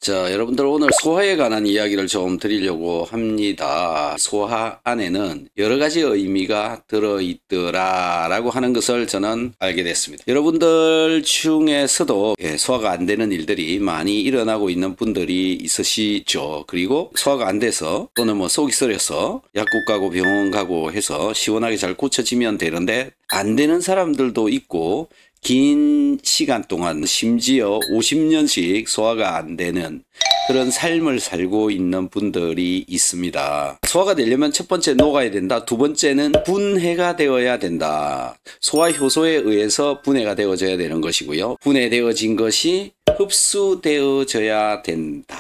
자, 여러분들 오늘 소화에 관한 이야기를 좀 드리려고 합니다. 소화 안에는 여러 가지 의미가 들어있더라라고 하는 것을 저는 알게 됐습니다. 여러분들 중에서도 소화가 안 되는 일들이 많이 일어나고 있는 분들이 있으시죠. 그리고 소화가 안 돼서 또는 속이 쓰려서 약국 가고 병원 가고 해서 시원하게 잘 고쳐지면 되는데 안 되는 사람들도 있고 긴 시간 동안 심지어 50년씩 소화가 안 되는 그런 삶을 살고 있는 분들이 있습니다. 소화가 되려면 첫 번째 녹아야 된다. 두 번째는 분해가 되어야 된다. 소화 효소에 의해서 분해가 되어져야 되는 것이고요. 분해되어진 것이 흡수되어져야 된다.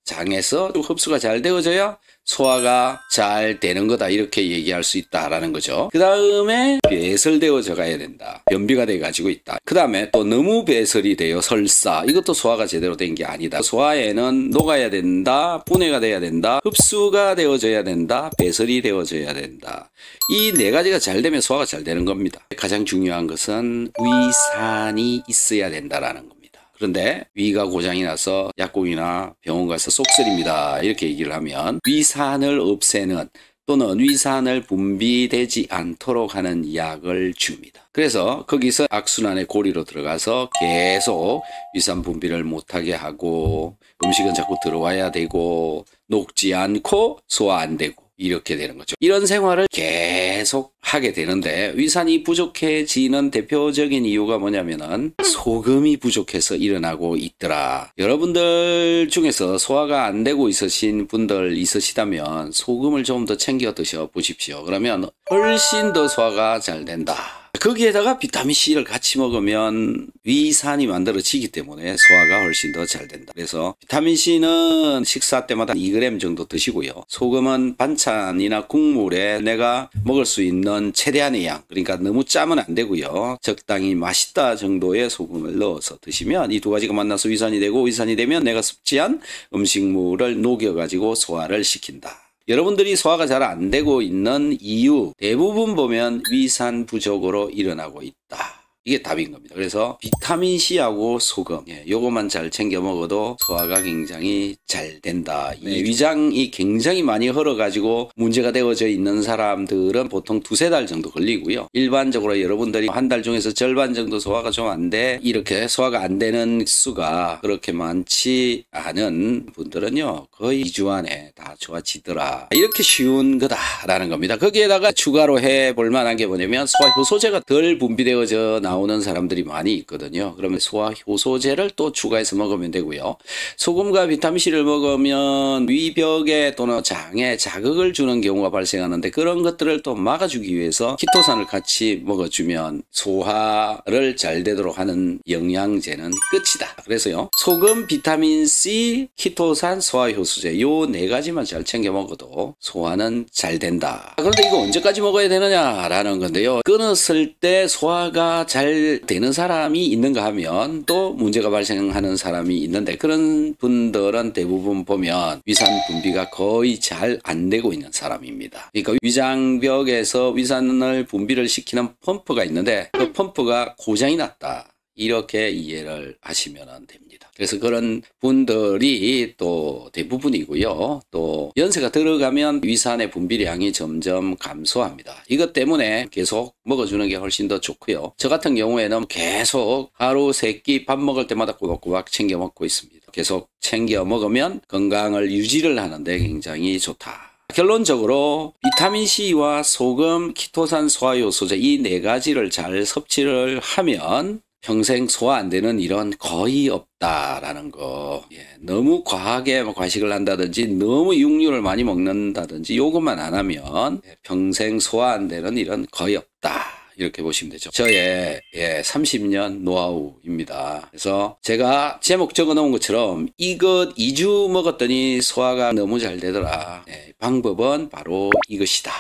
장에서 흡수가 잘 되어져야 소화가 잘 되는 거다, 이렇게 얘기할 수 있다라는 거죠. 그 다음에 배설되어져 가야 된다. 변비가 돼 가지고 있다. 그 다음에 또 너무 배설이 돼요. 설사. 이것도 소화가 제대로 된 게 아니다. 소화에는 녹아야 된다, 분해가 돼야 된다, 흡수가 되어져야 된다, 배설이 되어져야 된다. 이 네 가지가 잘 되면 소화가 잘 되는 겁니다. 가장 중요한 것은 위산이 있어야 된다라는 겁니다. 그런데 위가 고장이 나서 약국이나 병원 가서 쏙쓰립니다, 이렇게 얘기를 하면 위산을 없애는 또는 위산을 분비되지 않도록 하는 약을 줍니다. 그래서 거기서 악순환의 고리로 들어가서 계속 위산 분비를 못하게 하고 음식은 자꾸 들어와야 되고 녹지 않고 소화 안 되고 이렇게 되는 거죠. 이런 생활을 계속 하게 되는데 위산이 부족해지는 대표적인 이유가 뭐냐면은 소금이 부족해서 일어나고 있더라. 여러분들 중에서 소화가 안 되고 있으신 분들 있으시다면 소금을 좀 더 챙겨 드셔 보십시오. 그러면 훨씬 더 소화가 잘 된다. 거기에다가 비타민C를 같이 먹으면 위산이 만들어지기 때문에 소화가 훨씬 더 잘 된다. 그래서 비타민C는 식사 때마다 2g 정도 드시고요. 소금은 반찬이나 국물에 내가 먹을 수 있는 최대한의 양, 그러니까 너무 짜면 안 되고요. 적당히 맛있다 정도의 소금을 넣어서 드시면 이 두 가지가 만나서 위산이 되고, 위산이 되면 내가 섭취한 음식물을 녹여가지고 소화를 시킨다. 여러분들이 소화가 잘 안 되고 있는 이유 대부분 보면 위산 부족으로 일어나고 있다. 이게 답인 겁니다. 그래서 비타민C하고 소금, 요것만 잘 챙겨 먹어도 소화가 굉장히 잘 된다. 이 위장이 굉장히 많이 흘러가지고 문제가 되어져 있는 사람들은 보통 2-3달 정도 걸리고요. 일반적으로 여러분들이 한 달 중에서 절반 정도 소화가 좀 안 돼, 이렇게 소화가 안 되는 수가 그렇게 많지 않은 분들은요, 거의 2주 안에 다 좋아지더라. 이렇게 쉬운 거다라는 겁니다. 거기에다가 추가로 해볼 만한 게 뭐냐면 소화 효소제가 덜 분비되어져 나오는 사람들이 많이 있거든요. 그러면 소화 효소제를 또 추가해서 먹으면 되고요. 소금과 비타민C를 먹으면 위벽에 또는 장에 자극을 주는 경우가 발생하는데 그런 것들을 또 막아주기 위해서 키토산을 같이 먹어주면 소화를 잘 되도록 하는 영양제는 끝이다. 그래서요, 소금, 비타민C, 키토산, 소화효소제 요 4가지만 잘 챙겨 먹어도 소화는 잘 된다. 그런데 이거 언제까지 먹어야 되느냐라는 건데요, 끊었을 때 소화가 잘 되는 사람이 있는가 하면 또 문제가 발생하는 사람이 있는데, 그런 분들은 대부분 보면 위산 분비가 거의 잘 안 되고 있는 사람입니다. 그러니까 위장벽에서 위산을 분비를 시키는 펌프가 있는데 그 펌프가 고장이 났다, 이렇게 이해를 하시면 됩니다. 그래서 그런 분들이 또 대부분이고요. 또 연세가 들어가면 위산의 분비량이 점점 감소합니다. 이것 때문에 계속 먹어주는 게 훨씬 더 좋고요. 저 같은 경우에는 계속 하루 3끼 밥 먹을 때마다 꼬박꼬박 챙겨 먹고 있습니다. 계속 챙겨 먹으면 건강을 유지를 하는데 굉장히 좋다. 결론적으로 비타민C와 소금, 키토산, 소화효소제 이 4가지를 잘 섭취를 하면 평생 소화 안 되는 일은 거의 없다라는 거. 너무 과하게 과식을 한다든지 너무 육류를 많이 먹는다든지 요것만 안 하면 평생 소화 안 되는 일은 거의 없다, 이렇게 보시면 되죠. 저의 30년 노하우입니다. 그래서 제가 제목 적어 놓은 것처럼 이것 2주 먹었더니 소화가 너무 잘 되더라. 방법은 바로 이것이다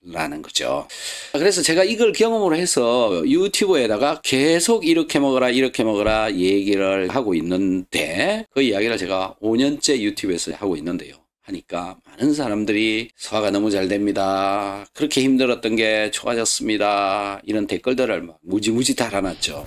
라는 거죠. 그래서 제가 이걸 경험으로 해서 유튜브에다가 계속 이렇게 먹어라 이렇게 먹어라 얘기를 하고 있는데, 그 이야기를 제가 5년째 유튜브에서 하고 있는데요, 하니까 많은 사람들이 소화가 너무 잘 됩니다, 그렇게 힘들었던 게 좋아졌습니다, 이런 댓글들을 막 무지무지 달아놨죠.